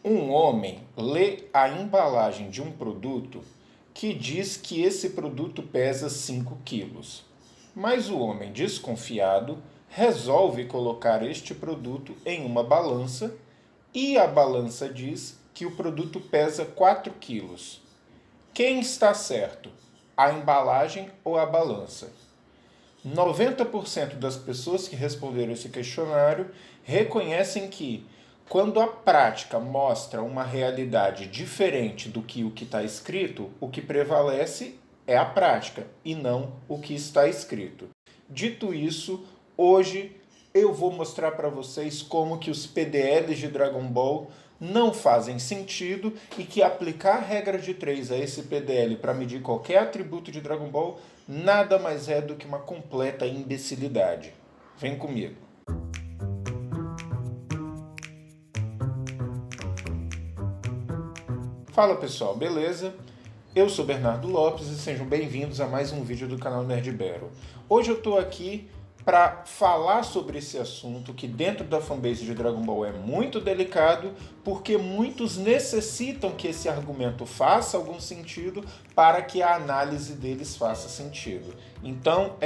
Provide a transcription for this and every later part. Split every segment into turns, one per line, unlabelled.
Um homem lê a embalagem de um produto que diz que esse produto pesa 5 quilos. Mas o homem desconfiado resolve colocar este produto em uma balança e a balança diz que o produto pesa 4 quilos. Quem está certo? A embalagem ou a balança? 90% das pessoas que responderam esse questionário reconhecem que, quando a prática mostra uma realidade diferente do que o que está escrito, o que prevalece é a prática e não o que está escrito. Dito isso, hoje eu vou mostrar para vocês como que os PDLs de Dragon Ball não fazem sentido e que aplicar a regra de 3 a esse PDL para medir qualquer atributo de Dragon Ball nada mais é do que uma completa imbecilidade. Vem comigo. Fala pessoal, beleza? Eu sou Bernardo Lopes e sejam bem-vindos a mais um vídeo do canal Nerd Battle. Hoje eu estou aqui para falar sobre esse assunto que dentro da fanbase de Dragon Ball é muito delicado, porque muitos necessitam que esse argumento faça algum sentido para que a análise deles faça sentido. Então,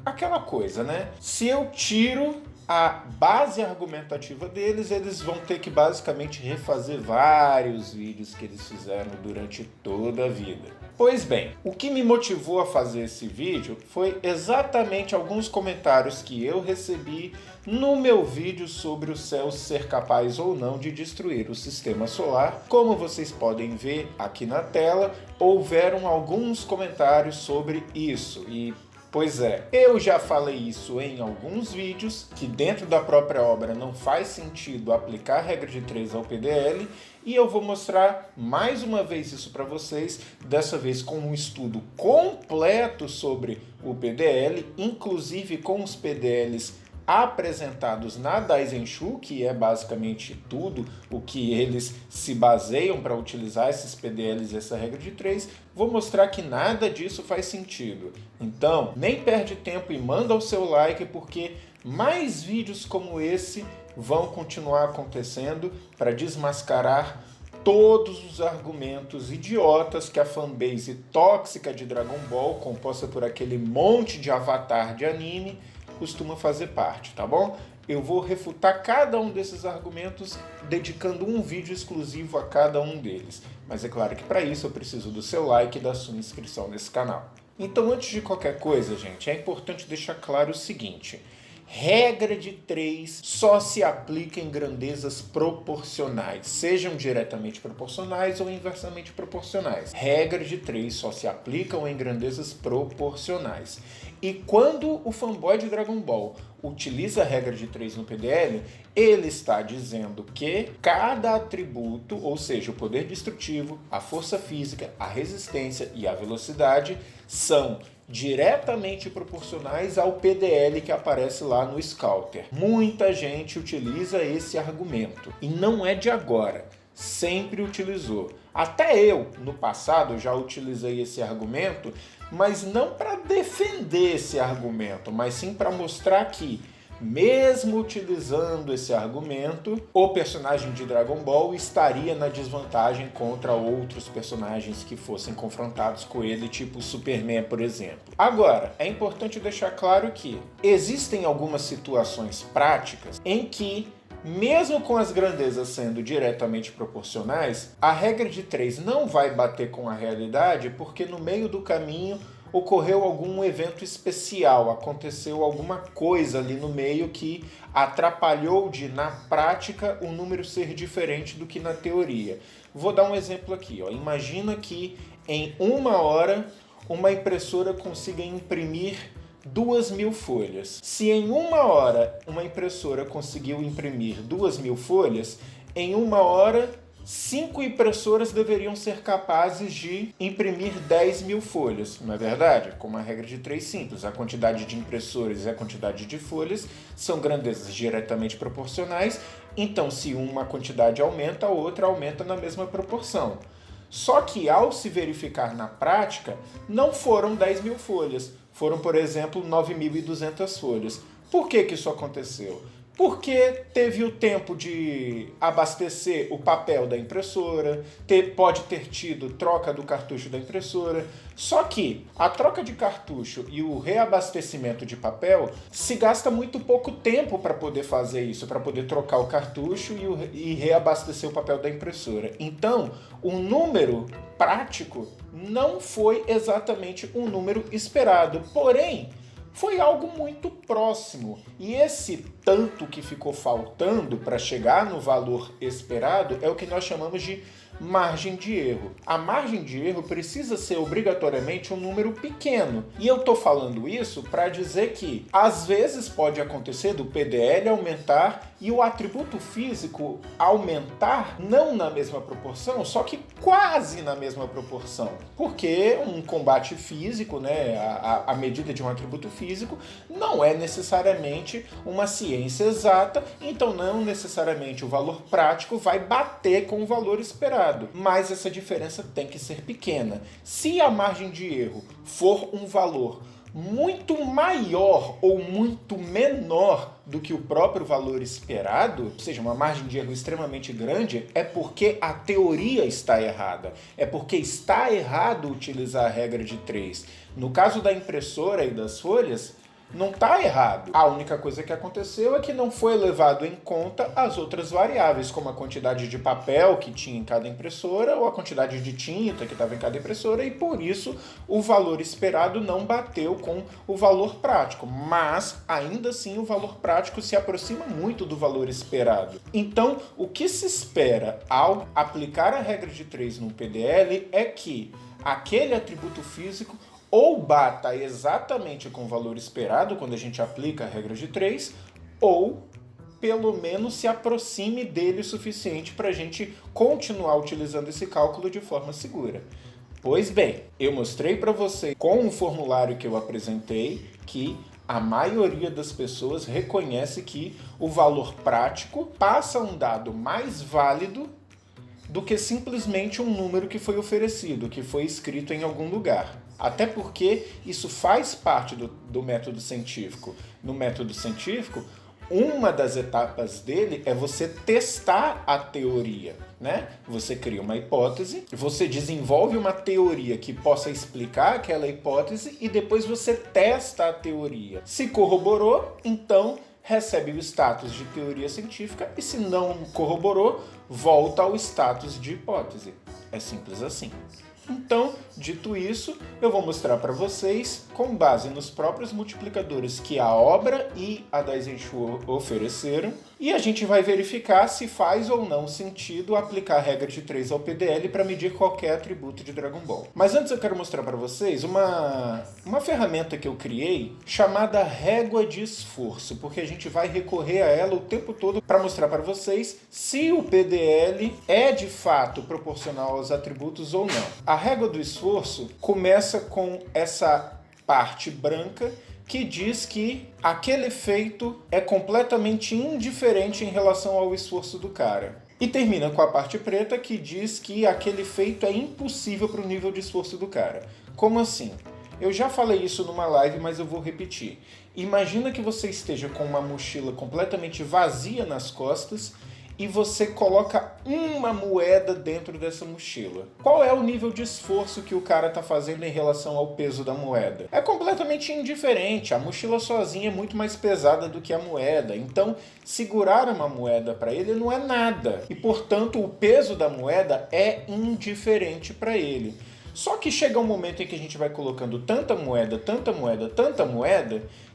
aquela coisa, né? Se eu tiro a base argumentativa deles, eles vão ter que basicamente refazer vários vídeos que eles fizeram durante toda a vida. Pois bem, o que me motivou a fazer esse vídeo foi exatamente alguns comentários que eu recebi no meu vídeo sobre o céu ser capaz ou não de destruir o sistema solar. Como vocês podem ver aqui na tela, houveram alguns comentários sobre isso e pois é, eu já falei isso em alguns vídeos, que dentro da própria obra não faz sentido aplicar a regra de 3 ao PDL, e eu vou mostrar mais uma vez isso para vocês, dessa vez com um estudo completo sobre o PDL, inclusive com os PDLs apresentados na Daizenshu, que é basicamente tudo o que eles se baseiam para utilizar esses PDLs e essa regra de 3, vou mostrar que nada disso faz sentido. Então, nem perde tempo e manda o seu like, porque mais vídeos como esse vão continuar acontecendo para desmascarar todos os argumentos idiotas que a fanbase tóxica de Dragon Ball, composta por aquele monte de avatar de anime, costuma fazer parte, tá bom? Eu vou refutar cada um desses argumentos dedicando um vídeo exclusivo a cada um deles. Mas é claro que para isso eu preciso do seu like e da sua inscrição nesse canal. Então, antes de qualquer coisa, gente, é importante deixar claro o seguinte: regra de 3 só se aplica em grandezas proporcionais, sejam diretamente proporcionais ou inversamente proporcionais. Regra de 3 só se aplicam em grandezas proporcionais. E quando o fanboy de Dragon Ball utiliza a regra de 3 no PDL, ele está dizendo que cada atributo, ou seja, o poder destrutivo, a força física, a resistência e a velocidade, são diretamente proporcionais ao PDL que aparece lá no Scouter. Muita gente utiliza esse argumento e não é de agora, sempre utilizou. Até eu, no passado, já utilizei esse argumento, mas não para defender esse argumento, mas sim para mostrar que, mesmo utilizando esse argumento, o personagem de Dragon Ball estaria na desvantagem contra outros personagens que fossem confrontados com ele, tipo Superman, por exemplo. Agora, é importante deixar claro que existem algumas situações práticas em que, mesmo com as grandezas sendo diretamente proporcionais, a regra de 3 não vai bater com a realidade, porque no meio do caminho ocorreu algum evento especial, aconteceu alguma coisa ali no meio que atrapalhou de, na prática, o número ser diferente do que na teoria. Vou dar um exemplo aqui, ó. Imagina que em 1 hora uma impressora consiga imprimir 2.000 folhas. Se em 1 hora uma impressora conseguiu imprimir 2.000 folhas, em 1 hora 5 impressoras deveriam ser capazes de imprimir 10.000 folhas, não é verdade? Com uma regra de 3 simples, a quantidade de impressoras e a quantidade de folhas são grandezas diretamente proporcionais, então se uma quantidade aumenta, a outra aumenta na mesma proporção. Só que ao se verificar na prática, não foram 10.000 folhas, foram, por exemplo, 9.200 folhas. Por que isso aconteceu? Porque teve o tempo de abastecer o papel da impressora, pode ter tido troca do cartucho da impressora. Só que a troca de cartucho e o reabastecimento de papel se gasta muito pouco tempo para poder fazer isso, para poder trocar o cartucho e reabastecer o papel da impressora. Então, o número prático não foi exatamente um número esperado, porém, foi algo muito próximo. E esse tanto que ficou faltando para chegar no valor esperado é o que nós chamamos de margem de erro. A margem de erro precisa ser obrigatoriamente um número pequeno. E eu estou falando isso para dizer que às vezes pode acontecer do PDL aumentar e o atributo físico aumentar não na mesma proporção, só que quase na mesma proporção. Porque um combate físico, né, a medida de um atributo físico, não é necessariamente uma ciência exata, então não necessariamente o valor prático vai bater com o valor esperado. Mas essa diferença tem que ser pequena. Se a margem de erro for um valor muito maior ou muito menor do que o próprio valor esperado, ou seja, uma margem de erro extremamente grande, é porque a teoria está errada. É porque está errado utilizar a regra de 3. No caso da impressora e das folhas, não está errado. A única coisa que aconteceu é que não foi levado em conta as outras variáveis, como a quantidade de papel que tinha em cada impressora ou a quantidade de tinta que estava em cada impressora, e por isso o valor esperado não bateu com o valor prático. Mas, ainda assim, o valor prático se aproxima muito do valor esperado. Então, o que se espera ao aplicar a regra de 3 no PDL é que aquele atributo físico ou bata exatamente com o valor esperado quando a gente aplica a regra de 3, ou pelo menos se aproxime dele o suficiente para a gente continuar utilizando esse cálculo de forma segura. Pois bem, eu mostrei para você com o formulário que eu apresentei que a maioria das pessoas reconhece que o valor prático passa um dado mais válido do que simplesmente um número que foi oferecido, que foi escrito em algum lugar. Até porque isso faz parte do método científico. No método científico, uma das etapas dele é você testar a teoria, né? Você cria uma hipótese, você desenvolve uma teoria que possa explicar aquela hipótese e depois você testa a teoria. Se corroborou, então recebe o status de teoria científica e se não corroborou, volta ao status de hipótese. É simples assim. Então, dito isso, eu vou mostrar para vocês, com base nos próprios multiplicadores que a obra e a Daizenshu ofereceram, e a gente vai verificar se faz ou não sentido aplicar a regra de 3 ao PDL para medir qualquer atributo de Dragon Ball. Mas antes eu quero mostrar para vocês uma ferramenta que eu criei chamada régua de esforço, porque a gente vai recorrer a ela o tempo todo para mostrar para vocês se o PDL é de fato proporcional aos atributos ou não. A régua do esforço começa com essa parte branca que diz que aquele efeito é completamente indiferente em relação ao esforço do cara. E termina com a parte preta que diz que aquele efeito é impossível para o nível de esforço do cara. Como assim? Eu já falei isso numa live, mas eu vou repetir. Imagina que você esteja com uma mochila completamente vazia nas costas e você coloca uma moeda dentro dessa mochila. Qual é o nível de esforço que o cara está fazendo em relação ao peso da moeda? É completamente indiferente. A mochila sozinha é muito mais pesada do que a moeda. Então, segurar uma moeda para ele não é nada. E, portanto, o peso da moeda é indiferente para ele. Só que chega um momento em que a gente vai colocando tanta moeda,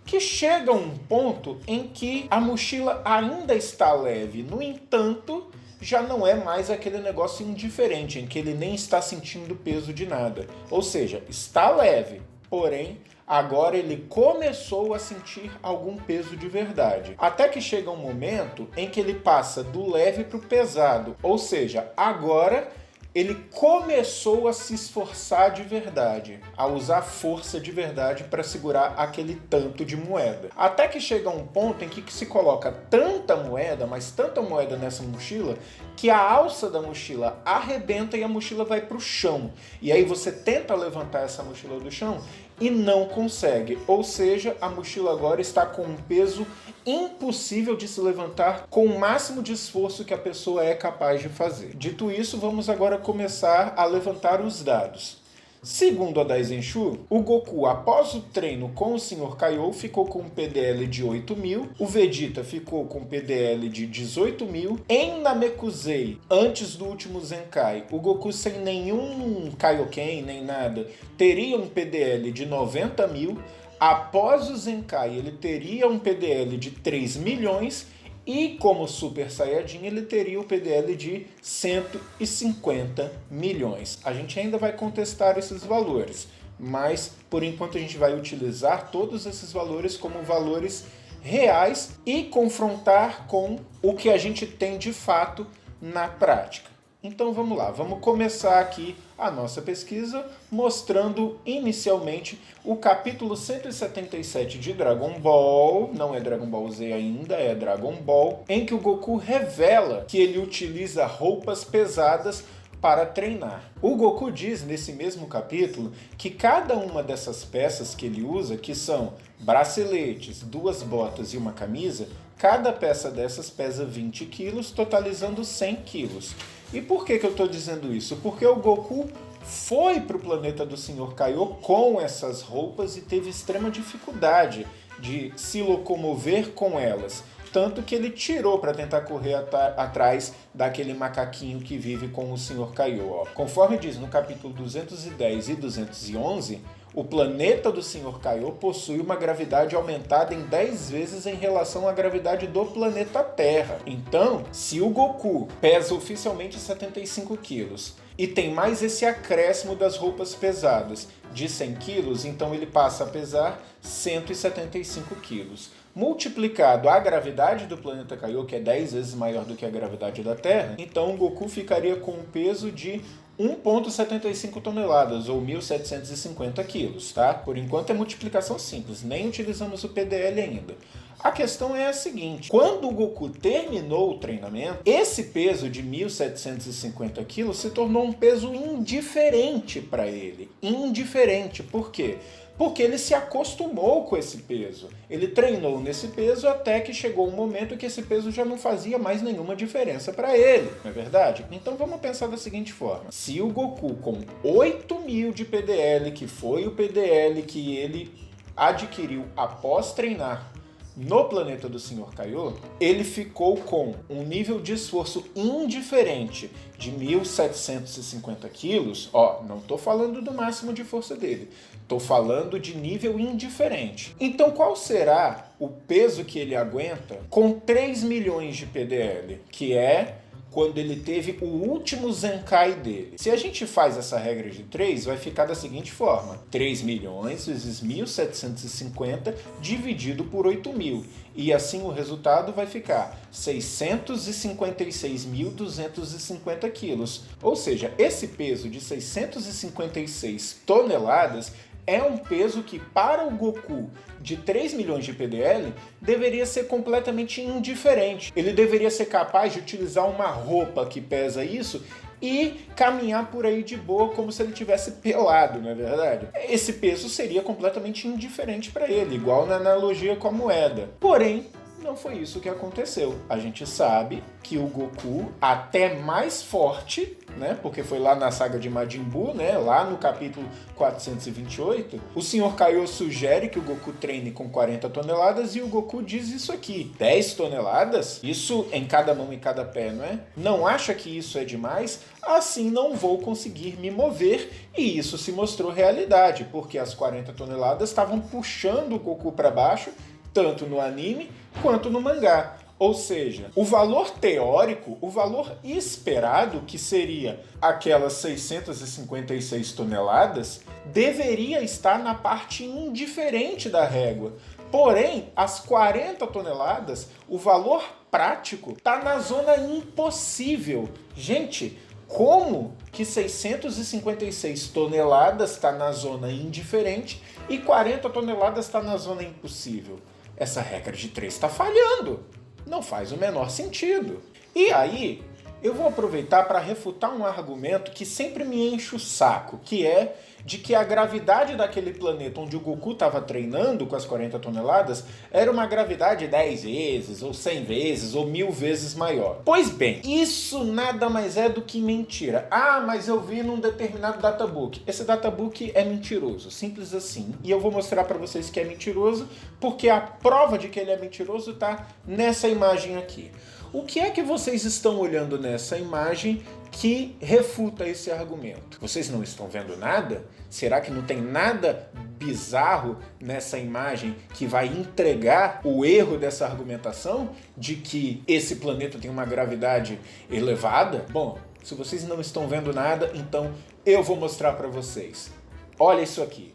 que chega um ponto em que a mochila ainda está leve. No entanto, já não é mais aquele negócio indiferente, em que ele nem está sentindo peso de nada. Ou seja, está leve, porém, agora ele começou a sentir algum peso de verdade. Até que chega um momento em que ele passa do leve para o pesado. Ou seja, agora ele começou a se esforçar de verdade, a usar força de verdade para segurar aquele tanto de moeda. Até que chega um ponto em que se coloca tanta moeda, mas tanta moeda nessa mochila, que a alça da mochila arrebenta e a mochila vai para o chão. E aí você tenta levantar essa mochila do chão e não consegue. Ou seja, a mochila agora está com um peso impossível de se levantar com o máximo de esforço que a pessoa é capaz de fazer. Dito isso, vamos agora começar a levantar os dados. Segundo a Daizenshu, o Goku, após o treino com o Sr. Kaiô, ficou com um PDL de 8.000, o Vegeta ficou com um PDL de 18.000, em Namekusei, antes do último Zenkai, o Goku sem nenhum Kaioken nem nada, teria um PDL de 90.000, após o Zenkai ele teria um PDL de 3 milhões, e como Super Saiyajin ele teria o PDL de 150 milhões. A gente ainda vai contestar esses valores, mas por enquanto a gente vai utilizar todos esses valores como valores reais e confrontar com o que a gente tem de fato na prática. Então vamos lá, vamos começar aqui a nossa pesquisa mostrando inicialmente o capítulo 177 de Dragon Ball, não é Dragon Ball Z ainda, é Dragon Ball, em que o Goku revela que ele utiliza roupas pesadas para treinar. O Goku diz nesse mesmo capítulo que cada uma dessas peças que ele usa, que são braceletes, 2 botas e uma camisa, cada peça dessas pesa 20 quilos, totalizando 100 quilos. E por que eu estou dizendo isso? Porque o Goku foi para o planeta do Sr. Kaiô com essas roupas e teve extrema dificuldade de se locomover com elas. Tanto que ele tirou para tentar correr atrás daquele macaquinho que vive com o Sr. Kaiô. Conforme diz no capítulo 210 e 211, o planeta do Sr. Kaiô possui uma gravidade aumentada em 10 vezes em relação à gravidade do planeta Terra. Então, se o Goku pesa oficialmente 75 quilos e tem mais esse acréscimo das roupas pesadas de 100 quilos, então ele passa a pesar 175 quilos. Multiplicado a gravidade do planeta Kaiô, que é 10 vezes maior do que a gravidade da Terra, então o Goku ficaria com um peso de 1,75 toneladas, ou 1.750 quilos, tá? Por enquanto é multiplicação simples, nem utilizamos o PDL ainda. A questão é a seguinte, quando o Goku terminou o treinamento, esse peso de 1.750 quilos se tornou um peso indiferente para ele. Indiferente, por quê? Porque ele se acostumou com esse peso. Ele treinou nesse peso até que chegou um momento que esse peso já não fazia mais nenhuma diferença para ele, não é verdade? Então vamos pensar da seguinte forma. Se o Goku com 8.000 de PDL, que foi o PDL que ele adquiriu após treinar no planeta do Sr. Kaiô, ele ficou com um nível de esforço indiferente de 1.750 quilos, não estou falando do máximo de força dele, estou falando de nível indiferente. Então qual será o peso que ele aguenta com 3 milhões de PDL, que é quando ele teve o último Zenkai dele? Se a gente faz essa regra de 3, vai ficar da seguinte forma: 3 milhões vezes 1.750 dividido por 8.000. E assim o resultado vai ficar 656.250 quilos. Ou seja, esse peso de 656 toneladas é um peso que, para o Goku de 3 milhões de PDL, deveria ser completamente indiferente. Ele deveria ser capaz de utilizar uma roupa que pesa isso e caminhar por aí de boa como se ele tivesse pelado, não é verdade? Esse peso seria completamente indiferente para ele, igual na analogia com a moeda. Porém, não foi isso que aconteceu. A gente sabe que o Goku, até mais forte, né, porque foi lá na saga de Majin Buu, né, lá no capítulo 428, o Sr. Kaiô sugere que o Goku treine com 40 toneladas e o Goku diz isso aqui: 10 toneladas? Isso em cada mão e cada pé, não é? Não acha que isso é demais? Assim não vou conseguir me mover. E isso se mostrou realidade, porque as 40 toneladas estavam puxando o Goku para baixo, tanto no anime quanto no mangá. Ou seja, o valor teórico, o valor esperado, que seria aquelas 656 toneladas, deveria estar na parte indiferente da régua. Porém, as 40 toneladas, o valor prático, está na zona impossível. Gente, como que 656 toneladas está na zona indiferente e 40 toneladas está na zona impossível? Essa regra de 3 está falhando. Não faz o menor sentido. E aí, eu vou aproveitar para refutar um argumento que sempre me enche o saco, que é de que a gravidade daquele planeta onde o Goku estava treinando com as 40 toneladas era uma gravidade 10 vezes, ou 100 vezes, ou 1000 vezes maior. Pois bem, isso nada mais é do que mentira. Ah, mas eu vi num determinado databook. Esse databook é mentiroso, simples assim. E eu vou mostrar para vocês que é mentiroso, porque a prova de que ele é mentiroso está nessa imagem aqui. O que é que vocês estão olhando nessa imagem que refuta esse argumento? Vocês não estão vendo nada? Será que não tem nada bizarro nessa imagem que vai entregar o erro dessa argumentação de que esse planeta tem uma gravidade elevada? Bom, se vocês não estão vendo nada, então eu vou mostrar para vocês. Olha isso aqui.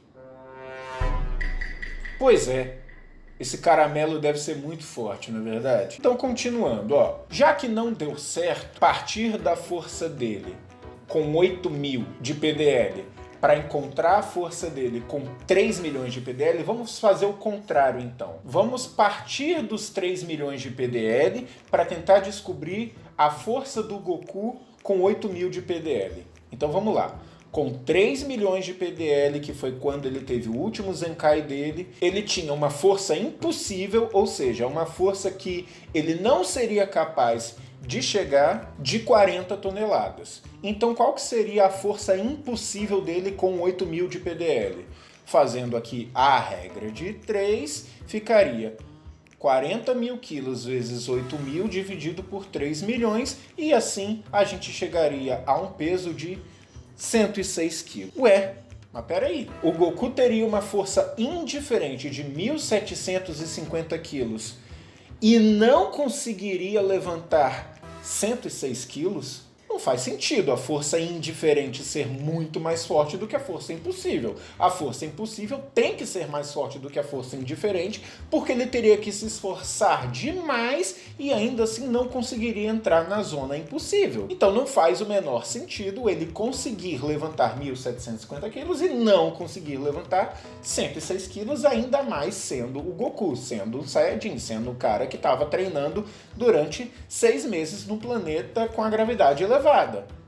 Pois é. Esse caramelo deve ser muito forte, não é verdade? Então, continuando, ó. Já que não deu certo partir da força dele com 8.000 de PDL para encontrar a força dele com 3 milhões de PDL, vamos fazer o contrário, então. Vamos partir dos 3 milhões de PDL para tentar descobrir a força do Goku com 8.000 de PDL. Então, vamos lá. Com 3 milhões de PDL, que foi quando ele teve o último Zenkai dele, ele tinha uma força impossível, ou seja, uma força que ele não seria capaz de chegar de 40 toneladas. Então, qual que seria a força impossível dele com 8.000 de PDL? Fazendo aqui a regra de 3, ficaria 40.000 quilos vezes 8.000 dividido por 3 milhões, e assim a gente chegaria a um peso de 106 quilos. Ué, mas peraí. O Goku teria uma força indiferente de 1.750 quilos e não conseguiria levantar 106 quilos? Não faz sentido a força indiferente ser muito mais forte do que a força impossível. A força impossível tem que ser mais forte do que a força indiferente, porque ele teria que se esforçar demais e ainda assim não conseguiria entrar na zona impossível. Então não faz o menor sentido ele conseguir levantar 1.750 quilos e não conseguir levantar 106 quilos, ainda mais sendo o Goku, sendo o Saiyajin, sendo o cara que estava treinando durante 6 meses no planeta com a gravidade elevada.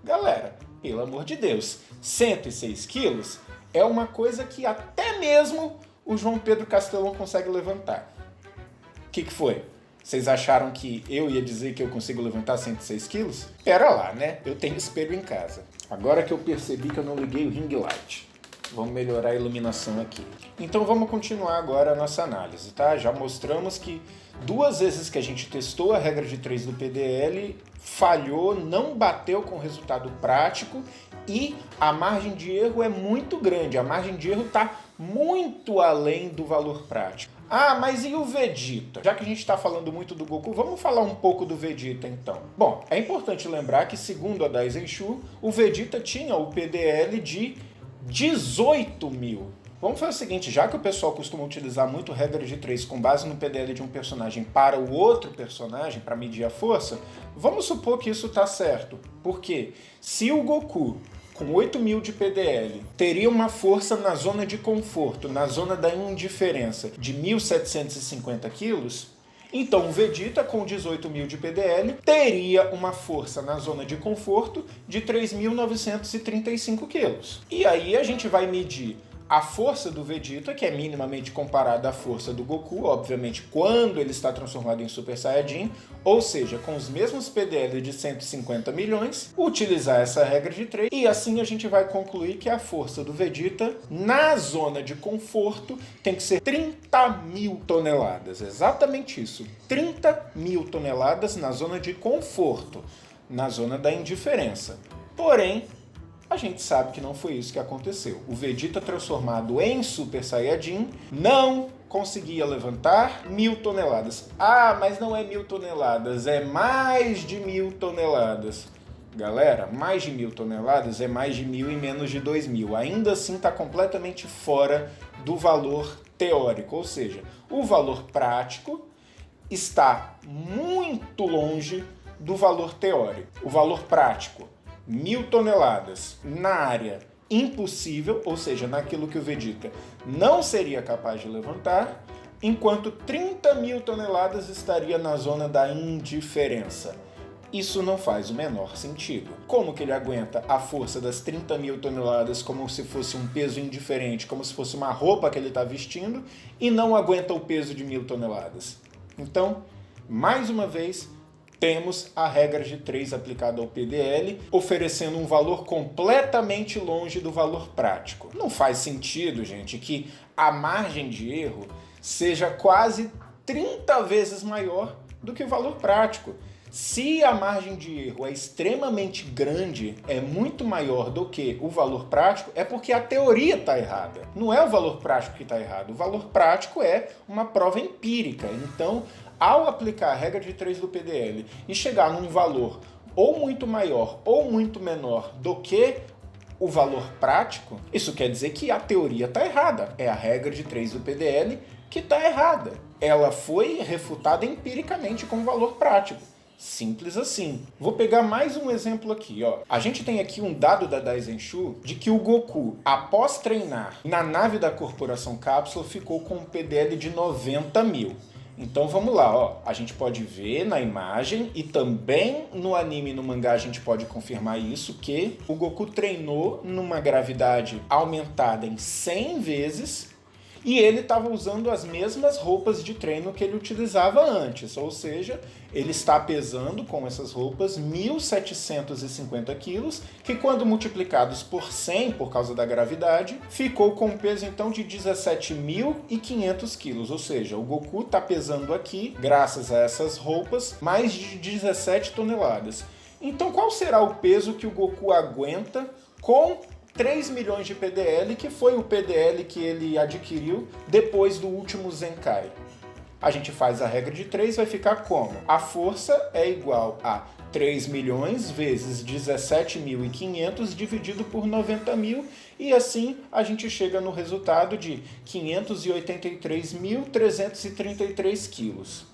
Galera, pelo amor de Deus, 106 quilos é uma coisa que até mesmo o João Pedro Castelão consegue levantar. O que foi? Vocês acharam que eu ia dizer que eu consigo levantar 106 quilos? Pera lá, né? Eu tenho espelho em casa. Agora que eu percebi que eu não liguei o ring light. Vamos melhorar a iluminação aqui. Então vamos continuar agora a nossa análise, tá? Já mostramos que 2 vezes que a gente testou a regra de 3 do PDL, falhou, não bateu com o resultado prático e a margem de erro é muito grande. A margem de erro está muito além do valor prático. Ah, mas e o Vegeta? Já que a gente está falando muito do Goku, vamos falar um pouco do Vegeta então. Bom, é importante lembrar que segundo a Daisenshu, o Vegeta tinha o PDL de 18.000. Vamos fazer o seguinte, já que o pessoal costuma utilizar muito regra de 3 com base no PDL de um personagem para o outro personagem, para medir a força, vamos supor que isso está certo. Porque se o Goku, com 8.000 de PDL, teria uma força na zona de conforto, na zona da indiferença, de 1.750 quilos, então o Vegeta, com 18.000 de PDL, teria uma força na zona de conforto de 3.935 quilos. E aí a gente vai medir a força do Vegeta, que é minimamente comparada à força do Goku, obviamente quando ele está transformado em Super Saiyajin, ou seja, com os mesmos PDL de 150 milhões, utilizar essa regra de 3, e assim a gente vai concluir que a força do Vegeta na zona de conforto tem que ser 30.000 toneladas, exatamente isso, 30.000 toneladas na zona de conforto, na zona da indiferença. Porém, a gente sabe que não foi isso que aconteceu. O Vegeta transformado em Super Saiyajin não conseguia levantar 1.000 toneladas. Ah, mas não é 1.000 toneladas, é mais de 1.000 toneladas. Galera, mais de 1.000 toneladas é mais de 1.000 e menos de 2.000. Ainda assim está completamente fora do valor teórico, ou seja, o valor prático está muito longe do valor teórico. O valor prático, 1.000 toneladas na área impossível, ou seja, naquilo que o Vegeta não seria capaz de levantar, enquanto 30.000 toneladas estaria na zona da indiferença. Isso não faz o menor sentido. Como que ele aguenta a força das 30.000 toneladas como se fosse um peso indiferente, como se fosse uma roupa que ele está vestindo, e não aguenta o peso de 1.000 toneladas? Então, mais uma vez, temos a regra de 3 aplicada ao PDL, oferecendo um valor completamente longe do valor prático. Não faz sentido, gente, que a margem de erro seja quase 30 vezes maior do que o valor prático. Se a margem de erro é extremamente grande, é muito maior do que o valor prático, é porque a teoria está errada. Não é o valor prático que está errado. O valor prático é uma prova empírica. Então, ao aplicar a regra de 3 do PDL e chegar num valor ou muito maior ou muito menor do que o valor prático, isso quer dizer que a teoria está errada. É a regra de 3 do PDL que está errada. Ela foi refutada empiricamente com o valor prático. Simples assim. Vou pegar mais um exemplo aqui, ó. A gente tem aqui um dado da Daizenshu de que o Goku, após treinar na nave da Corporação Cápsula, ficou com um PDL de 90.000. Então vamos lá, ó. A gente pode ver na imagem e também no anime e no mangá a gente pode confirmar isso, que o Goku treinou numa gravidade aumentada em 100 vezes e ele estava usando as mesmas roupas de treino que ele utilizava antes, ou seja, ele está pesando com essas roupas 1.750 quilos, que quando multiplicados por 100 por causa da gravidade, ficou com um peso então de 17.500 quilos, ou seja, o Goku está pesando aqui, graças a essas roupas, mais de 17 toneladas. Então qual será o peso que o Goku aguenta com 3 milhões de PDL, que foi o PDL que ele adquiriu depois do último Zenkai? A gente faz a regra de 3, vai ficar como? A força é igual a 3 milhões vezes 17.500 dividido por 90.000, e assim a gente chega no resultado de 583.333 quilos.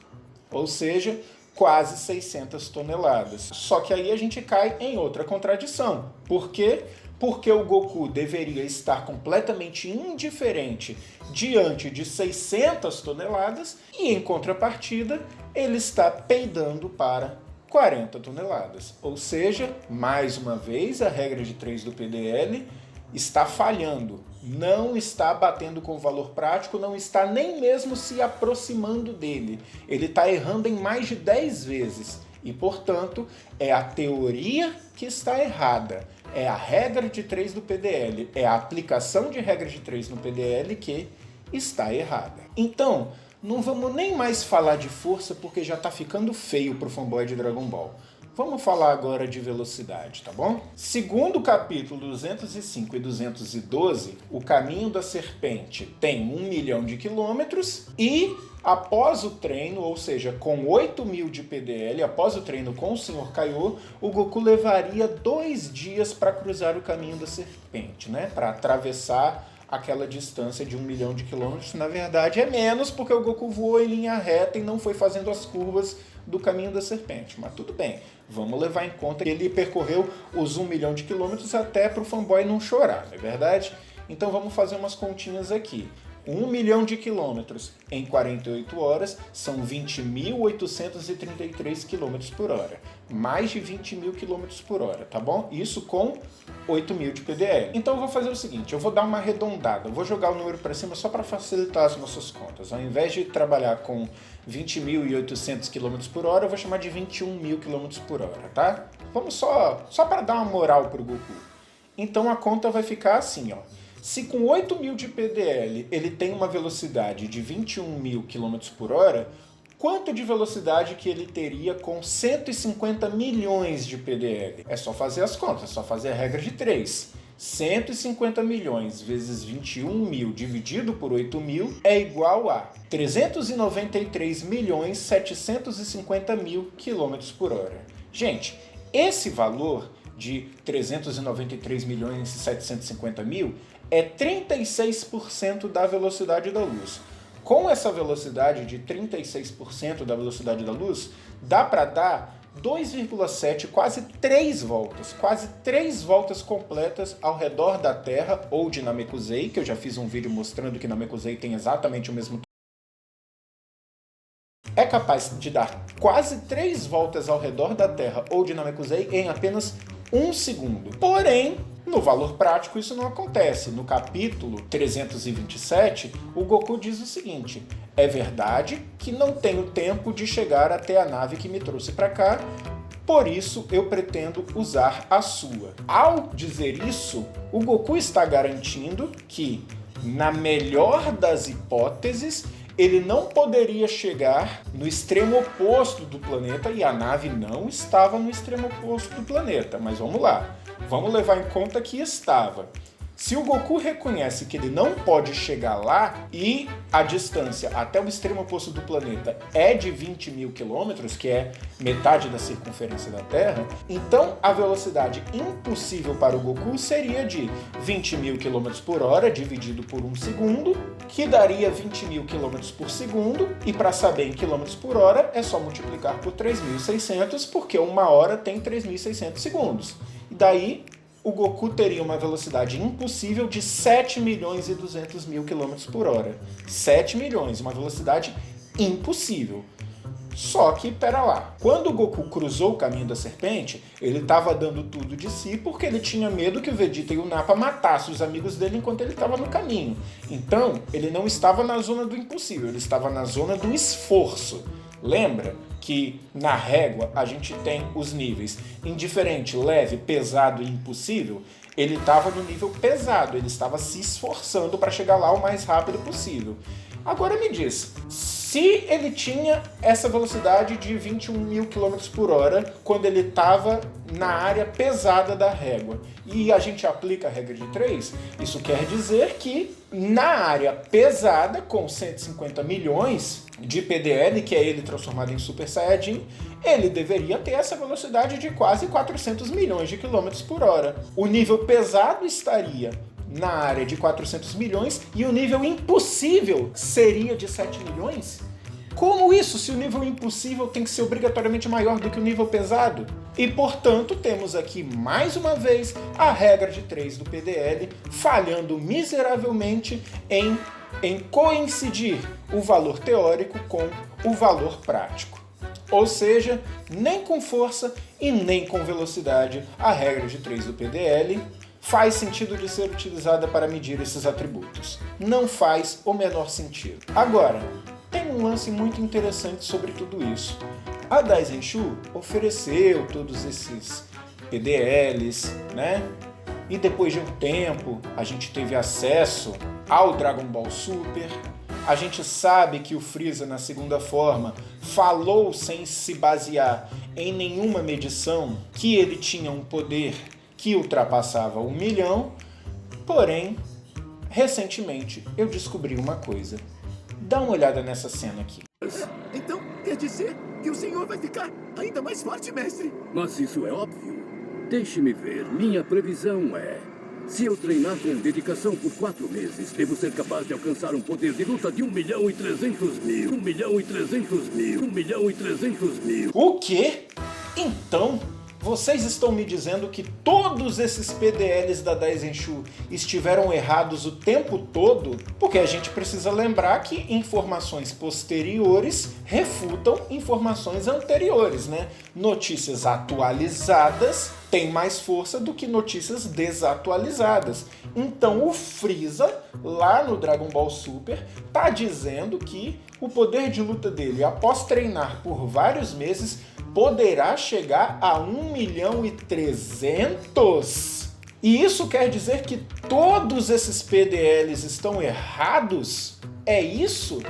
Ou seja, quase 600 toneladas. Só que aí a gente cai em outra contradição. Por quê? Porque o Goku deveria estar completamente indiferente diante de 600 toneladas e, em contrapartida, ele está peidando para 40 toneladas. Ou seja, mais uma vez, a regra de 3 do PDL está falhando. Não está batendo com o valor prático, não está nem mesmo se aproximando dele. Ele está errando em mais de 10 vezes. E, portanto, é a teoria que está errada. É a regra de 3 do PDL, é a aplicação de regra de 3 no PDL que está errada. Então, não vamos nem mais falar de força porque já está ficando feio para o fanboy de Dragon Ball. Vamos falar agora de velocidade, tá bom? Segundo o capítulo 205 e 212, o caminho da serpente tem 1 milhão de quilômetros e após o treino, ou seja, com 8.000 de PDL, após o treino com o Sr. Kaiô, o Goku levaria 2 dias para cruzar o caminho da serpente, né? Para atravessar aquela distância de 1 milhão de quilômetros. Na verdade é menos, porque o Goku voou em linha reta e não foi fazendo as curvas do caminho da serpente. Mas tudo bem, vamos levar em conta que ele percorreu os 1 milhão de quilômetros até para o fanboy não chorar, não é verdade? Então vamos fazer umas continhas aqui. 1 milhão de quilômetros em 48 horas são 20.833 km por hora. Mais de 20.000 km por hora, tá bom? Isso com 8.000 de PDL. Então eu vou fazer o seguinte, eu vou dar uma arredondada, eu vou jogar o número para cima só para facilitar as nossas contas. Ao invés de trabalhar com 20.800 km por hora, eu vou chamar de 21.000 km por hora, tá? Vamos só para dar uma moral pro Goku. Então a conta vai ficar assim, ó. Se com 8.000 de PDL ele tem uma velocidade de 21.000 km por hora, quanto de velocidade que ele teria com 150 milhões de PDL? É só fazer as contas, é só fazer a regra de 3. 150 milhões vezes 21.000 dividido por 8.000 é igual a 393.750.000 km por hora. Gente, esse valor de 393.750.000 é 36% da velocidade da luz. Com essa velocidade de 36% da velocidade da luz, dá para dar 2,7, quase 3 voltas completas ao redor da Terra ou de Namekusei, que eu já fiz um vídeo mostrando que Namekusei tem exatamente o mesmo. É capaz de dar quase 3 voltas ao redor da Terra ou de Namekusei em apenas 1 segundo. Porém, no valor prático isso não acontece. No capítulo 327, o Goku diz o seguinte: é verdade que não tenho tempo de chegar até a nave que me trouxe para cá, por isso eu pretendo usar a sua. Ao dizer isso, o Goku está garantindo que, na melhor das hipóteses, ele não poderia chegar no extremo oposto do planeta, e a nave não estava no extremo oposto do planeta. Mas vamos lá, vamos levar em conta que estava. Se o Goku reconhece que ele não pode chegar lá e a distância até o extremo oposto do planeta é de 20 mil quilômetros, que é metade da circunferência da Terra, então a velocidade impossível para o Goku seria de 20 mil quilômetros por hora dividido por 1 segundo, que daria 20 mil quilômetros por segundo, e para saber em quilômetros por hora é só multiplicar por 3.600, porque 1 hora tem 3.600 segundos. E daí o Goku teria uma velocidade impossível de 7 milhões e 200 mil quilômetros por hora. 7 milhões, uma velocidade impossível. Só que, pera lá, quando o Goku cruzou o caminho da serpente, ele estava dando tudo de si porque ele tinha medo que o Vegeta e o Nappa matassem os amigos dele enquanto ele estava no caminho. Então, ele não estava na zona do impossível, ele estava na zona do esforço. Lembra que na régua a gente tem os níveis indiferente, leve, pesado e impossível? Ele estava no nível pesado, ele estava se esforçando para chegar lá o mais rápido possível. Agora me diz, se ele tinha essa velocidade de 21 mil km por hora quando ele estava na área pesada da régua, e a gente aplica a regra de 3, isso quer dizer que na área pesada, com 150 milhões de PDL, que é ele transformado em Super Saiyajin, ele deveria ter essa velocidade de quase 400 milhões de quilômetros por hora. O nível pesado estaria na área de 400 milhões e o nível impossível seria de 7 milhões? Como isso, se o nível impossível tem que ser obrigatoriamente maior do que o nível pesado? E, portanto, temos aqui, mais uma vez, a regra de 3 do PDL falhando miseravelmente em coincidir o valor teórico com o valor prático. Ou seja, nem com força e nem com velocidade a regra de 3 do PDL faz sentido de ser utilizada para medir esses atributos. Não faz o menor sentido. Agora, tem um lance muito interessante sobre tudo isso. A Daisenshu ofereceu todos esses PDLs, né? E depois de um tempo, a gente teve acesso ao Dragon Ball Super. A gente sabe que o Freeza, na segunda forma, falou sem se basear em nenhuma medição que ele tinha um poder que ultrapassava 1 milhão. Porém, recentemente eu descobri uma coisa. Dá uma olhada nessa cena aqui.
Então, quer dizer que o senhor vai ficar ainda mais forte, mestre?
Mas isso é óbvio. Deixe-me ver. Minha previsão é: se eu treinar com dedicação por 4 meses, devo ser capaz de alcançar um poder de luta de 1.300.000. 1.300.000. 1.300.000.
O quê? Então, vocês estão me dizendo que todos esses PDLs da Daisenshu estiveram errados o tempo todo? Porque a gente precisa lembrar que informações posteriores refutam informações anteriores, né? Notícias atualizadas têm mais força do que notícias desatualizadas. Então o Freeza, lá no Dragon Ball Super, tá dizendo que o poder de luta dele, após treinar por vários meses, poderá chegar a 1.300.000. E isso quer dizer que todos esses PDLs estão errados? É isso?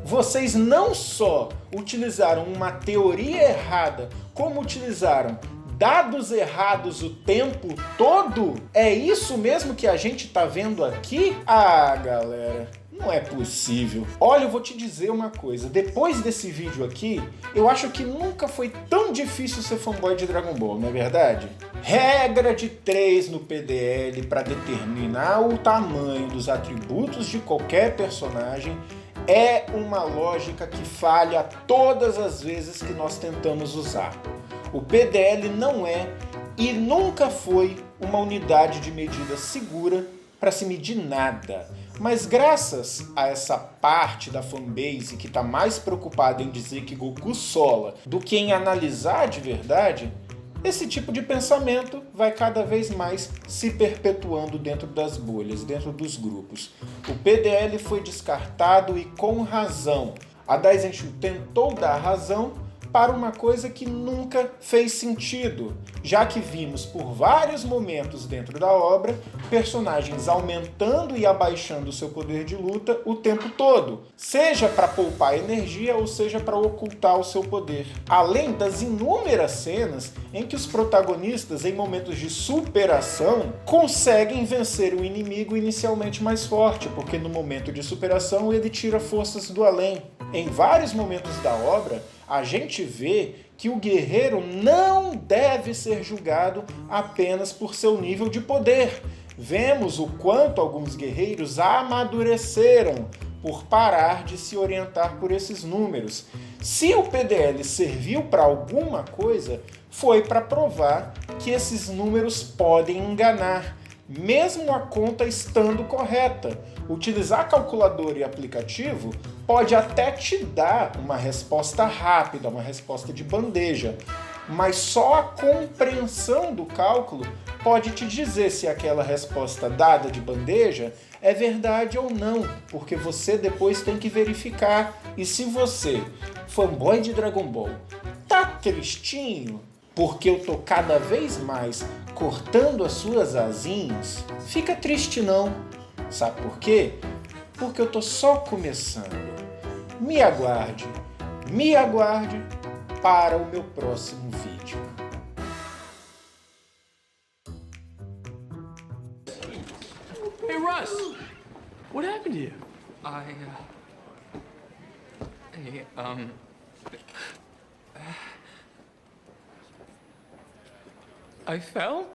Vocês não só utilizaram uma teoria errada, como utilizaram dados errados o tempo todo? É isso mesmo que a gente tá vendo aqui? Ah, galera, não é possível. Olha, eu vou te dizer uma coisa. Depois desse vídeo aqui, eu acho que nunca foi tão difícil ser fanboy de Dragon Ball, não é verdade? Regra de 3 no PDL para determinar o tamanho dos atributos de qualquer personagem é uma lógica que falha todas as vezes que nós tentamos usar. O PDL não é e nunca foi uma unidade de medida segura para se medir nada. Mas graças a essa parte da fanbase que está mais preocupada em dizer que Goku sola do que em analisar de verdade, esse tipo de pensamento vai cada vez mais se perpetuando dentro das bolhas, dentro dos grupos. O PDL foi descartado e com razão. A Daizenshu tentou dar razão para uma coisa que nunca fez sentido, já que vimos por vários momentos dentro da obra personagens aumentando e abaixando seu poder de luta o tempo todo, seja para poupar energia ou seja para ocultar o seu poder. Além das inúmeras cenas em que os protagonistas, em momentos de superação, conseguem vencer o inimigo inicialmente mais forte, porque no momento de superação ele tira forças do além. Em vários momentos da obra, a gente vê que o guerreiro não deve ser julgado apenas por seu nível de poder. Vemos o quanto alguns guerreiros amadureceram por parar de se orientar por esses números. Se o PDL serviu para alguma coisa, foi para provar que esses números podem enganar, mesmo a conta estando correta. Utilizar calculadora e aplicativo pode até te dar uma resposta rápida, uma resposta de bandeja, mas só a compreensão do cálculo pode te dizer se aquela resposta dada de bandeja é verdade ou não, porque você depois tem que verificar. E se você, fanboy de Dragon Ball, tá tristinho porque eu tô cada vez mais cortando as suas asinhas, fica triste não. Sabe por quê? Porque eu tô só começando. Me aguarde para o meu próximo vídeo.
Hey, Russ! What happened to you? I fell?